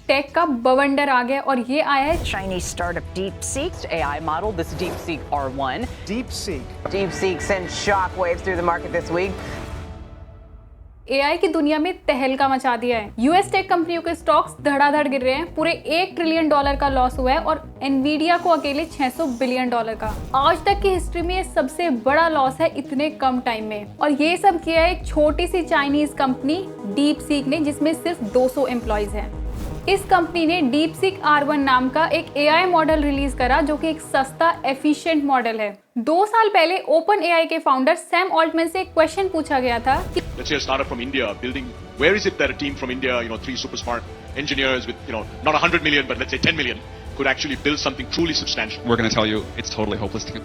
Take का बवंडर आ गया और ये आया है Chinese startup DeepSeek's AI model, this DeepSeek R1. DeepSeek sent shockwaves through the market this week. AI की दुनिया में तहलका मचा दिया है। यूएस टेक कंपनियों के स्टॉक्स धड़ाधड़ गिर रहे हैं। पूरे $1 ट्रिलियन का लॉस हुआ है और एनवीडिया को अकेले $600 बिलियन का। आज तक की हिस्ट्री में ये सबसे बड़ा लॉस है इतने कम टाइम में। और ये सब किया है एक छोटी सी चाइनीज कंपनी DeepSeek ने, जिसमें सिर्फ 200 एम्प्लॉइज हैं। इस कंपनी ने DeepSeek R1 नाम का एक AI मॉडल रिलीज करा जो कि एक सस्ता एफिशिएंट मॉडल है। 2 साल पहले OpenAI के फाउंडर सैम ऑल्टमैन से एक क्वेश्चन पूछा गया था कि let's say a startup from India building, where is it that a team from India, 3 super smart engineers with, not 100 million, but let's say 10 million, could actually build something truly substantial? We're going to tell you it's totally hopeless to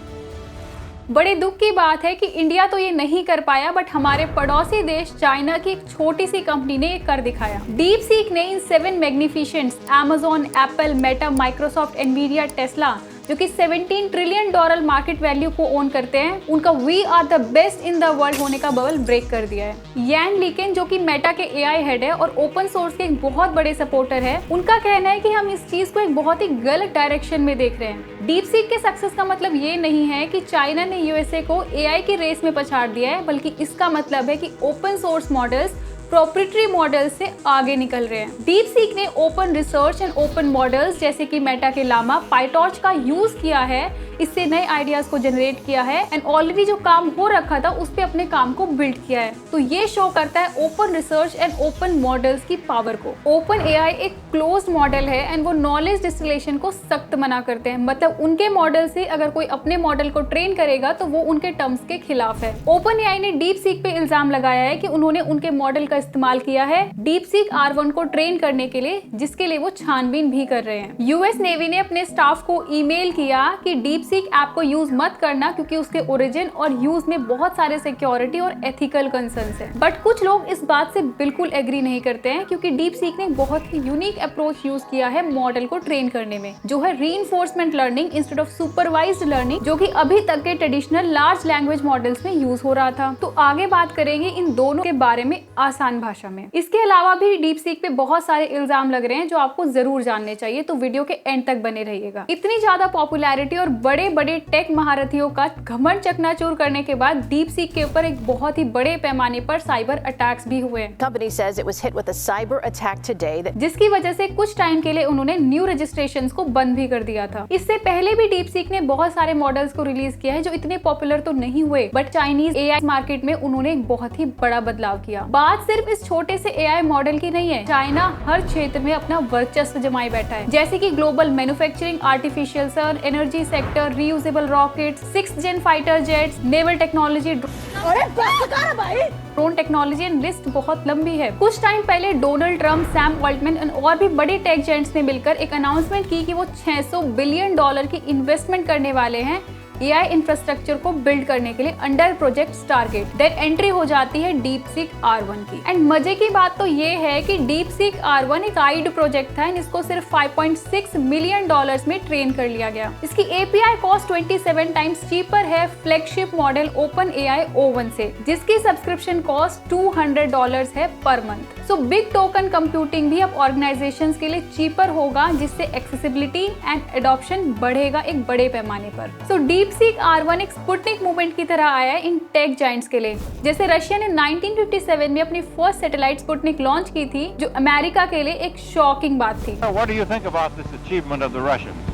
बड़े दुख की बात है कि India तो ये नहीं कर पाया, बट हमारे पड़ोसी देश चाइना की एक छोटी सी कंपनी ने ये कर दिखाया। DeepSeek ने इन 7 magnificents Amazon, Apple, Meta, Microsoft, Nvidia, Tesla, जो कि $17 ट्रिलियन मार्केट वैल्यू को ओन करते हैं, उनका we are the best in the world होने का बबल ब्रेक कर दिया है। यान लीकेन, जो कि मेटा के AI हेड है और ओपन सोर्स के एक बहुत बड़े सपोर्टर है, उनका कहना है कि हम इस चीज को एक बहुत ही गलत डायरेक्शन में देख रहे हैं। DeepSeek के सक्सेस का मतलब ये नहीं है कि चाइना ने यूएसए को AI की रेस में पछाड़ दिया है, बल्कि इसका मतलब है कि open source models proprietary model से आगे निकल रहे हैं। DeepSeek ने open research and open models जैसे कि मेटा के लामा, पाइटॉर्च का यूज किया है, इससे नए आइडियाज को जनरेट किया है एंड ऑलरेडी जो काम हो रखा था उस पे अपने काम को बिल्ड किया है। तो ये शो करता है open research and open models की पावर को। OpenAI एक क्लोज्ड मॉडल है एंड वो नॉलेज डिस्टिलेशन को सख्त मना करते हैं, मतलब उनके मॉडल से अगर कोई अपने मॉडल को ट्रेन करेगा तो वो उनके टर्म्स के खिलाफ है। OpenAI ने DeepSeek पे इल्जाम लगाया है कि उन्होंने उनके मॉडल का इस्तेमाल किया है DeepSeek R1 को ट्रेन करने के लिए, जिसके लिए वो छानबीन भी कर रहे हैं। यूएस नेवी ने अपने स्टाफ को ईमेल किया कि DeepSeek ऐप को यूज मत करना क्योंकि उसके ओरिजिन और यूज में बहुत सारे सिक्योरिटी और एथिकल कंसर्न्स हैं। बट कुछ लोग इस बात से बिल्कुल एग्री नहीं करते हैं क्योंकि DeepSeek ने बहुत ही यूनिक अप्रोच यूज किया है मॉडल को ट्रेन करने में, जो है reinforcement learning instead of supervised learning, जो कि अभी तक के ट्रेडिशनल लार्ज लैंग्वेज मॉडल्स में यूज हो रहा था। तो आगे बात करेंगे इन दोनों के बारे में आसान भाषा में। इसके अलावा भी DeepSeek पे बहुत सारे इल्जाम लग रहे हैं जो आपको जरूर जानने चाहिए, तो वीडियो के एंड तक बने रहिएगा। इतनी ज्यादा पॉपुलैरिटी और बड़े बड़े टेक महारथियों का घमंड चकनाचूर करने के बाद DeepSeek के ऊपर एक बहुत ही बड़े पैमाने पर साइबर अटैक्स भी हुए। Company says it was hit with a cyber attack today that जिसकी वजह से कुछ टाइम के लिए उन्होंने न्यू रजिस्ट्रेशंस को बंद भी कर दिया था। इससे पहले भी DeepSeek ने बहुत सारे मॉडल्स को रिलीज किया है जो इतने पॉपुलर तो नहीं हुए, बट चाइनीज AI मार्केट में उन्होंने एक बहुत ही बड़ा बदलाव किया। बात सिर्फ इस छोटे से AI मॉडल की नहीं है, चाइना हर क्षेत्र में अपना वर्चस्व जमाए बैठा है, जैसे कि global manufacturing, artificial sun, energy sector, reusable rockets, 6th gen fighter jets, naval technology, drone technology and list बहुत लंबी है। कुछ टाइम पहले डोनाल्ड ट्रम्प, सैम ऑल्टमैन और भी बड़े टेक जेंट्स ने मिलकर एक अनाउंसमेंट की कि वो $600 बिलियन की इन्वेस्टमेंट करने वाले हैं AI इंफ्रास्ट्रक्चर को बिल्ड करने के लिए under project Stargate. Then entry हो जाती है DeepSeek R1 की। एंड मजे की बात तो ये है कि DeepSeek R1 एक साइड प्रोजेक्ट था, इसको सिर्फ $5.6 मिलियन में ट्रेन कर लिया गया। इसकी API कॉस्ट 27 टाइम्स चीपर है फ्लैगशिप मॉडल OpenAI O1 से, जिसकी सब्सक्रिप्शन कॉस्ट $200 है per month. So big token computing भी अब ऑर्गेनाइजेशंस के लिए चीपर होगा, जिससे एक्सेसिबिलिटी एंड एडॉप्शन बढ़ेगा एक बड़े पैमाने पर। सो DeepSeek R1 एक स्पुटनिक मूवमेंट की तरह आया है इन टेक जाइंट्स के लिए। जैसे रशिया ने 1957 में अपनी फर्स्ट सैटेलाइट स्पुटनिक लॉन्च की थी, जो अमेरिका के लिए एक शॉकिंग बात थी। What do you think about this achievement of the Russians?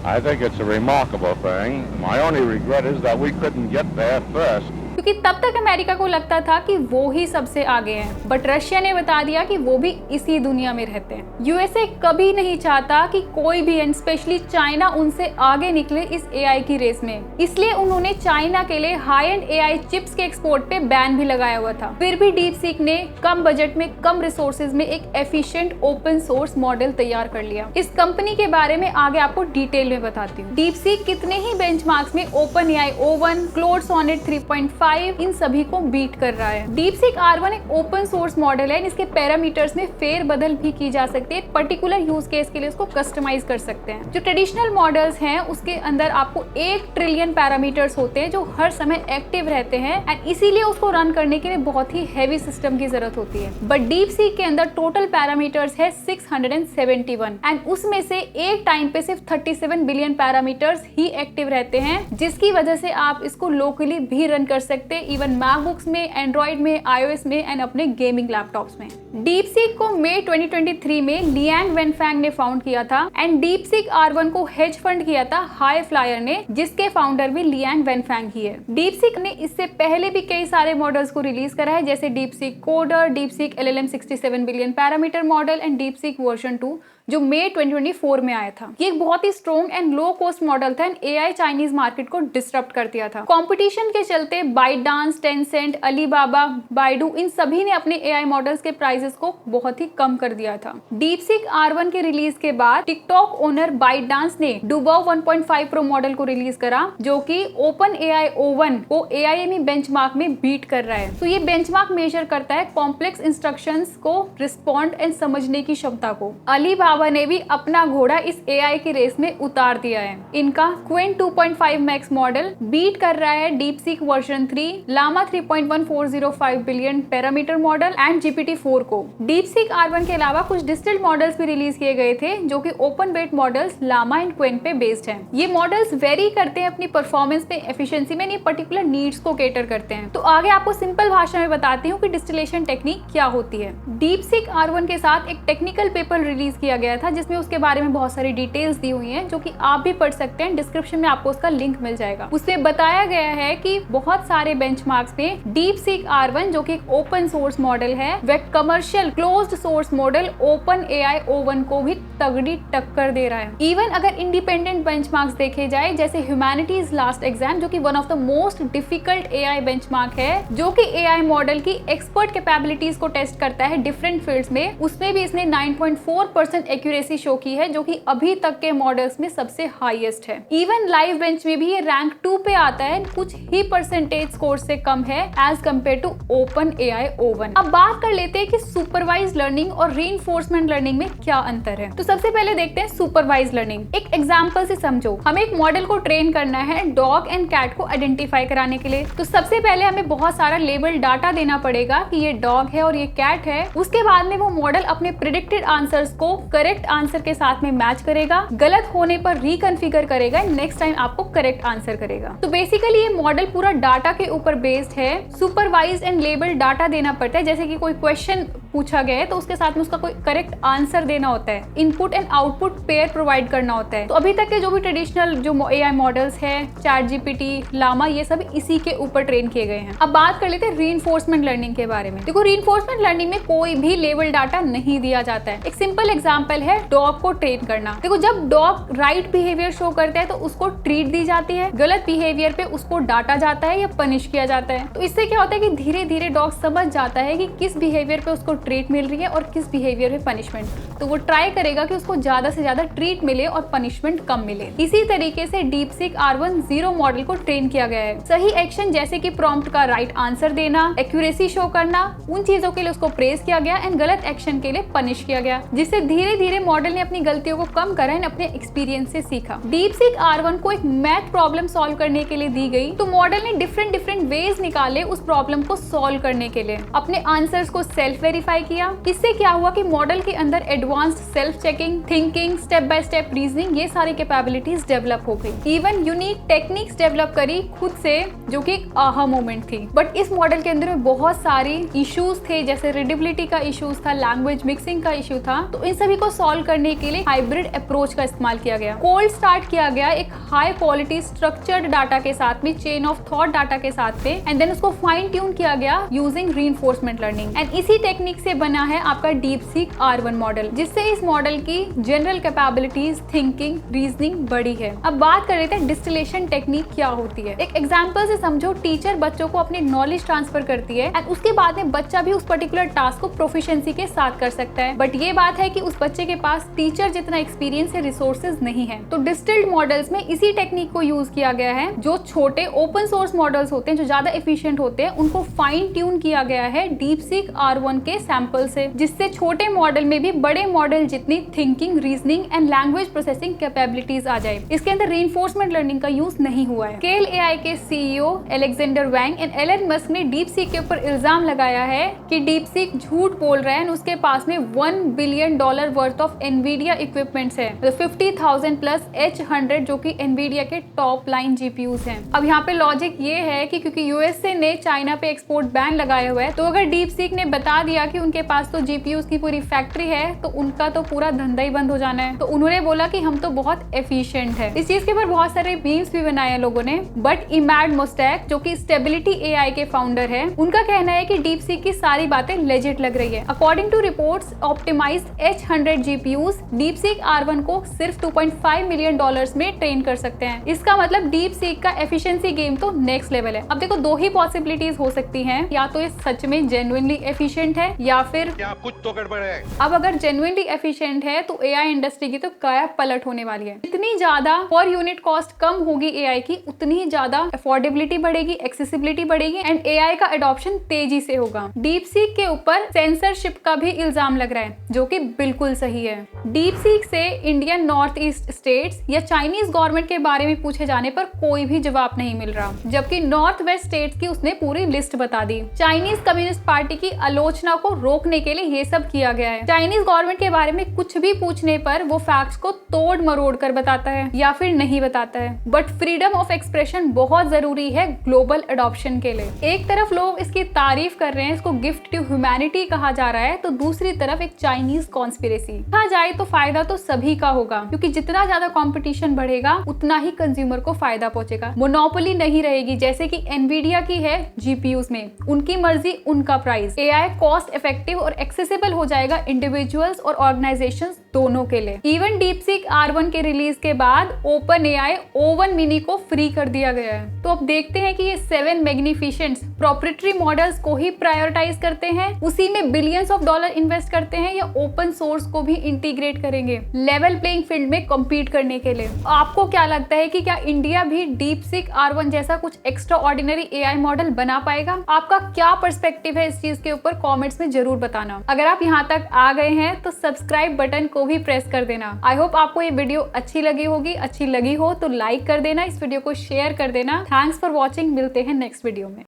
I think it's a remarkable thing. My only regret is that we couldn't get there first. क्योंकि तब तक अमेरिका को लगता था कि वो ही सबसे आगे हैं, बट रशिया ने बता दिया कि वो भी इसी दुनिया में रहते हैं। यूएसए कभी नहीं चाहता कि कोई भी एंड स्पेशली चाइना उनसे आगे निकले इस AI की रेस में, इसलिए उन्होंने चाइना के लिए हाई एंड AI चिप्स के एक्सपोर्ट पे बैन भी लगाया हुआ था। फिर भी DeepSeek ने कम बजट में कम रिसोर्सेज में एक एफिशिएंट ओपन सोर्स मॉडल तैयार कर लिया। इस कंपनी के बारे में आगे आपको डिटेल में बताती हूँ। DeepSeek कितने ही बेंचमार्क्स में OpenAI O1, क्लोड सोनेट 3.5 5 इन सभी को बीट कर रहा है। DeepSeek R1 एक ओपन सोर्स मॉडल है, इसके पैरामीटर्स में फेरबदल भी की जा सकती है। एक पर्टिकुलर यूज केस के लिए उसको कस्टमाइज कर सकते हैं। जो ट्रेडिशनल मॉडल्स हैं उसके अंदर आपको 1 ट्रिलियन पैरामीटर्स होते हैं जो हर समय एक्टिव रहते हैं एंड इसीलिए उसको रन करने के लिए बहुत ही हैवी सिस्टम की जरूरत होती है। बट DeepSeek के अंदर टोटल पैरामीटर्स है 671 एंड उसमें से एक टाइम पे सिर्फ 37 बिलियन पैरामीटर्स ही एक्टिव रहते हैं, जिसकी वजह से आप इसको लोकली भी रन कर सकते हैं, इवन मैकबुक्स में, एंड्रॉइड में, iOS में एंड अपने गेमिंग लैपटॉप्स में। DeepSeek को मई 2023 में लियांग वेनफैंग ने फाउंड किया था एंड DeepSeek R1 को हेज फंड किया था हाई फ्लायर ने, जिसके फाउंडर भी लियांग वेनफैंग ही है। DeepSeek ने इससे पहले भी कई सारे मॉडल्स को रिलीज करा है, जैसे DeepSeek Coder, DeepSeek LLM 67 billion parameter model and DeepSeek version 2 जो मई 2024 में आया था। ये एक बहुत ही strong and low cost model था एंड AI चाइनीज मार्केट को डिस्टर्ब कर दिया था। कंपटीशन के चलते ByteDance, Tencent, Alibaba, Baidu इन सभी ने अपने AI मॉडल्स के प्राइसेस को बहुत ही कम कर दिया था। DeepSeek R1 के रिलीज के बाद टिकटॉक ओनर ByteDance ने Duo 1.5 Pro मॉडल को रिलीज करा, जो कि OpenAI O1 को AIME बेंचमार्क में बीट कर रहा है। तो ये बेंचमार्क मेजर करता है कॉम्प्लेक्स इंस्ट्रक्शंस को रिस्पॉन्ड एंड समझने की क्षमता को। Alibaba ने भी अपना घोड़ा इस AI की रेस में उतार दिया है। इनका Qwen 2.5 Max मॉडल बीट कर रहा है DeepSeek version 3, Llama 3.1405 billion parameter model and GPT-4 को। DeepSeek R1 के अलावा कुछ डिस्टिल्ड मॉडल्स भी रिलीज किए गए थे, जो कि open weight models Llama and Qwen पे बेस्ड हैं। ये मॉडल्स वेरी करते हैं अपनी परफॉर्मेंस पे, एफिशिएंसी में, पर्टिकुलर नीड्स को केटर करते हैं। तो आगे आपको सिंपल भाषा में बताती हूँ कि डिस्टिलेशन टेक्निक क्या होती है। DeepSeek R1 के साथ एक टेक्निकल पेपर रिलीज किया गया था, जिसमें उसके बारे में बहुत सारी डिटेल्स दी हुई हैं, जो कि आप भी पढ़ सकते हैं। डिस्क्रिप्शन में आपको उसका लिंक मिल जाएगा। उसमें बताया गया है कि बहुत सारे बेंचमार्क्स में DeepSeek R1 जो कि एक ओपन सोर्स मॉडल है, वह commercial closed source model OpenAI O1 को भी तगड़ी टक्कर दे रहा है। इवन अगर इंडिपेंडेंट बेंचमार्क्स देखे जाए, जैसे ह्यूमैनिटीज लास्ट एग्जाम जो कि one of the most difficult AI benchmark है, जो कि AI मॉडल की एक्सपर्ट कैपेबिलिटीज को टेस्ट करता है डिफरेंट फील्ड्स में, उसमें भी इसने 9.4% एक्यूरेसी शो की है, जो कि अभी तक के मॉडल्स में सबसे हाईएस्ट है। इवन लाइव बेंच में भी ये रैंक 2 पे आता है, कुछ ही परसेंटेज स्कोर से कम है as compare to OpenAI O1। अब बात कर लेते हैं कि सुपरवाइज लर्निंग और रीइंफोर्समेंट लर्निंग में क्या अंतर है। तो सबसे पहले देखते हैं सुपरवाइज लर्निंग। एक एग्जांपल से समझो, हमें एक मॉडल को ट्रेन करना है डॉग एंड कैट को आइडेंटिफाई कराने के लिए। तो सबसे पहले हमें बहुत सारा लेबल डाटा देना पड़ेगा कि ये डॉग है और ये कैट है। उसके बाद में वो मॉडल अपने प्रेडिक्टेड आंसर्स को करेक्ट आंसर के साथ में मैच करेगा, गलत होने पर रिकॉन्फ़िगर करेगा, नेक्स्ट टाइम आपको करेक्ट आंसर करेगा। तो बेसिकली ये मॉडल पूरा डाटा के ऊपर बेस्ड है। सुपरवाइज एंड लेबल डाटा देना पड़ता है, जैसे कि कोई क्वेश्चन पूछा गया है तो उसके साथ में उसका कोई करेक्ट आंसर देना होता है, input and output pair provide करना होता है। तो अभी तक के जो भी ट्रेडिशनल जो AI मॉडल्स है, ChatGPT, Llama, ये सब इसी के ऊपर ट्रेन किए गए हैं। अब बात कर लेते हैं रीइंफोर्समेंट लर्निंग के बारे में। देखो, रीइंफोर्समेंट लर्निंग में कोई भी लेबल डाटा नहीं दिया जाता है। एक सिंपल एग्जांपल है डॉग को ट्रेन करना। देखो, जब डॉग राइट बिहेवियर शो करता है तो उसको ट्रीट दी जाती है, गलत बिहेवियर पे उसको डांटा जाता है या पनिश किया जाता है। तो इससे क्या होता है कि धीरे धीरे डॉग समझ जाता है कि किस बिहेवियर पे उसको ट्रीट मिल रही है और किस बिहेवियर पे पनिशमेंट। तो वो ट्राई करेगा कि उसको ज्यादा से ज्यादा ट्रीट मिले और पनिशमेंट कम मिले। इसी तरीके से DeepSeek R1 0 मॉडल को ट्रेन किया गया है। सही एक्शन जैसे कि प्रॉम्प्ट का राइट आंसर देना, एक्यूरेसी शो करना, उन चीजों के लिए उसको प्रेज किया गया एंड गलत एक्शन के लिए पनिश किया गया, जिससे धीरे धीरे मॉडल ने अपनी गलतियों को कम करा एंड अपने एक्सपीरियंस से सीखा। DeepSeek R1 को एक मैथ प्रॉब्लम सॉल्व करने के लिए दी गई, तो मॉडल ने डिफरेंट वेज निकाले उस प्रॉब्लम को सॉल्व करने के लिए। अपने आंसर्स को सेल्फ वेरीफाई किया। इससे क्या हुआ कि मॉडल के अंदर advanced self checking, thinking, step by step reasoning, ये सारी कैपेबिलिटीज डेवलप हो गई। इवन यूनिक टेक्निक्स डेवलप करी खुद से, जो कि एक आहा मोमेंट थी। बट इस मॉडल के अंदर में बहुत सारी इश्यूज थे, जैसे रीडेबिलिटी का इश्यूज था, लैंग्वेज मिक्सिंग का इश्यू था। तो इन सभी को सॉल्व करने के लिए हाइब्रिड अप्रोच का इस्तेमाल किया गया। कोल्ड स्टार्ट किया गया एक हाई क्वालिटी स्ट्रक्चर्ड डाटा के साथ में, चेन ऑफ थॉट डाटा के साथ में, एंड देन उसको फाइन ट्यून किया गया यूजिंग रीइंफोर्समेंट लर्निंग। एंड इसी टेक्निक से बना है आपका DeepSeek R1 मॉडल, जिससे इस मॉडल की जनरल कैपेबिलिटीज, थिंकिंग, रीजनिंग बढ़ी है। अब बात कर लेते हैं डिस्टिलेशन टेक्निक क्या होती है। एक एग्जांपल से समझो, टीचर बच्चों को अपनी नॉलेज ट्रांसफर करती है एंड उसके बाद में बच्चा भी उस पर्टिकुलर टास्क को प्रोफिशिएंसी के साथ कर सकता है। बट ये बात है कि उस बच्चे के पास टीचर जितना एक्सपीरियंस या रिसोर्सेज नहीं है। तो डिस्टिल्ड मॉडल्स में इसी टेक्निक को यूज किया गया है। जो छोटे ओपन सोर्स मॉडल्स होते हैं जो ज्यादा एफिशिएंट होते हैं उनको फाइन ट्यून किया गया है DeepSeek R1 के सैंपल से, जिससे छोटे मॉडल में भी बड़े मॉडल जितनी thinking, reasoning and language processing capabilities आ जाए। इसके अंदर रीइंफोर्समेंट लर्निंग का यूज नहीं हुआ है। स्केल AI के CEO Alexander Wang and Elon Musk ने DeepSeek के ऊपर इल्जाम लगाया है कि DeepSeek झूठ बोल रहा है, उसके पास में $1 billion worth of Nvidia equipments है, 50,000 प्लस H100 जो कि एनवीडिया के टॉप लाइन GPUs हैं। अब यहाँ पे लॉजिक ये है कि क्योंकि यूएसए ने चाइना पे एक्सपोर्ट बैन लगाया हुआ है, तो अगर DeepSeek ने बता दिया कि उनके पास तो GPUs की पूरी फैक्ट्री है तो उनका तो पूरा धंधा ही बंद हो जाना है। तो उन्होंने बोला कि हम तो बहुत एफिशिएंट है। इस चीज के ऊपर बहुत सारे मीम्स भी बनाए हैं लोगों ने, बट इमैड मोस्टैक जो कि स्टेबिलिटी AI के फाउंडर है, उनका कहना है कि DeepSeek की सारी बातें लेजिट लग रही है। According to reports, optimized H100 GPUs DeepSeek R1 को सिर्फ $2.5 मिलियन में ट्रेन कर सकते हैं। इसका मतलब DeepSeek का एफिशिएंसी गेम तो नेक्स्ट लेवल है। अब देखो दो ही पॉसिबिलिटीज हो सकती हैं, या तो ये सच में जेन्युइनली एफिशिएंट है या फिर क्या कुछ तो गड़बड़ है। अब अगर जेन्युइनली एफिशिएंट है तो AI इंडस्ट्री की तो काया पलट होने वाली है। जितनी ज्यादा पर यूनिट कॉस्ट कम होगी AI की, उतनी ही ज्यादा अफोर्डेबिलिटी बढ़ेगी, एक्सेसिबिलिटी बढ़ेगी एंड AI का एडॉप्शन तेजी से होगा। DeepSeek के ऊपर सेंसरशिप का भी इल्जाम लग रहा है, जो कि बिल्कुल सही है। DeepSeek से इंडियन नॉर्थ ईस्ट स्टेट्स या चाइनीज गवर्नमेंट के बारे में पूछे जाने पर कोई भी जवाब नहीं मिल रहा, जबकि नॉर्थ वेस्ट स्टेट्स की उसने पूरी लिस्ट बता दी। चाइनीज कम्युनिस्ट पार्टी की आलोचना को रोकने के लिए ये सब किया गया है। चाइनीज गवर्नमेंट के बारे में कुछ भी पूछने पर वो फैक्ट्स को तोड़ मरोड़ कर बताता है या फिर नहीं बताता है। बट फ्रीडम ऑफ एक्सप्रेशन बहुत जरूरी है ग्लोबल एडॉप्शन के लिए। एक तरफ लोग इसकी तारीफ कर रहे हैं, इसको गिफ्ट टू ह्यूमैनिटी कहा जा रहा है, तो दूसरी तरफ एक चाइनीज कॉन्स्पिरेसी। कहा जाए तो फायदा तो सभी का होगा, क्योंकि जितना ज्यादा कंपटीशन बढ़ेगा उतना ही कंज्यूमर को फायदा पहुंचेगा। मोनोपोली नहीं रहेगी जैसे कि एनवीडिया की है GPUs में, उनकी मर्जी उनका प्राइस। AI कॉस्ट इफेक्टिव और एक्सेसिबल हो जाएगा इंडिविजुअल्स और ऑर्गेनाइजेशंस दोनों के लिए। इवन DeepSeek R1 के रिलीज के बाद OpenAI O1 Mini को फ्री कर दिया गया है। तो अब देखते हैं कि ये 7 मैग्निफिशेंट्स प्रोप्राइटरी मॉडल्स को ही प्रायोरिटाइज करते हैं, उसी में बिलियंस ऑफ डॉलर इन्वेस्ट करते हैं, या ओपन सोर्स को भी इंटीग्रेट करेंगे लेवल प्लेइंग फील्ड में कम्पीट करने के लिए। आपको क्या लगता है कि क्या इंडिया भी DeepSeek R1 जैसा कुछ एक्स्ट्रा ऑर्डिनरी AI मॉडल बना पाएगा? आपका क्या पर्सपेक्टिव है इस चीज के ऊपर कमेंट्स में जरूर बताना। अगर आप यहाँ तक आ गए हैं तो सब्सक्राइब बटन को भी प्रेस कर देना। आई होप आपको ये वीडियो अच्छी लगी होगी। अच्छी लगी हो तो लाइक कर देना, इस वीडियो को शेयर कर देना। थैंक्स फॉर वॉचिंग, मिलते हैं नेक्स्ट वीडियो में।